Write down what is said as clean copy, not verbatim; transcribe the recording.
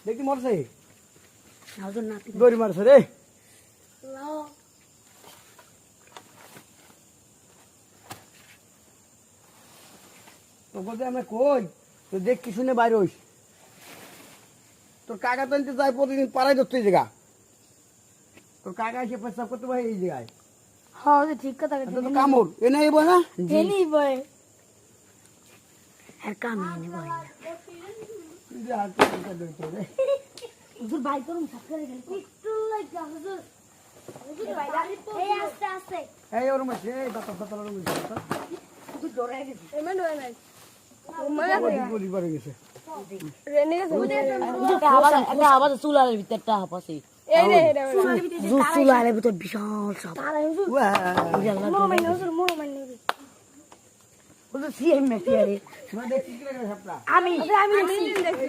দেখি মরছে নাজর নাতি গরি মারছে রে তো বলতে আমরা কই তো দেখ কি শুনে বাইরে হইস তোর কাকা তো যাই প্রতিদিন পাড়ায় ধরতে এই জায়গা তোর কাকা এসে প্রস্তাব করতে পারে এই জায়গায় হ্যাঁ যে ঠিক কথা এটা তো কামড় এ নাই বল না জেনি বয় আর কামে নে বয় হুজুর ভাই করুন সাকরে গেল একটু লাগা হুজুর হুজুর ভাই এই আস্তে আস্তে এই ওর মাঝে এই দাঁত দাঁত হুজুর ডরে গেছে এমন হয় নাই বলি পড়ে গেছে রেনি গেছে হুজুর আবার চুলার ভিতরটা হাপাসি এই রে হুজুর চুলার ভিতর বিশাল সাপ তারা হুজুর ওয়া মোড় মাইনে হুজুর সিএম মেফিয়ারে তোমরা দেখছি কি লাগে সাপটা আমি আমি দেখছি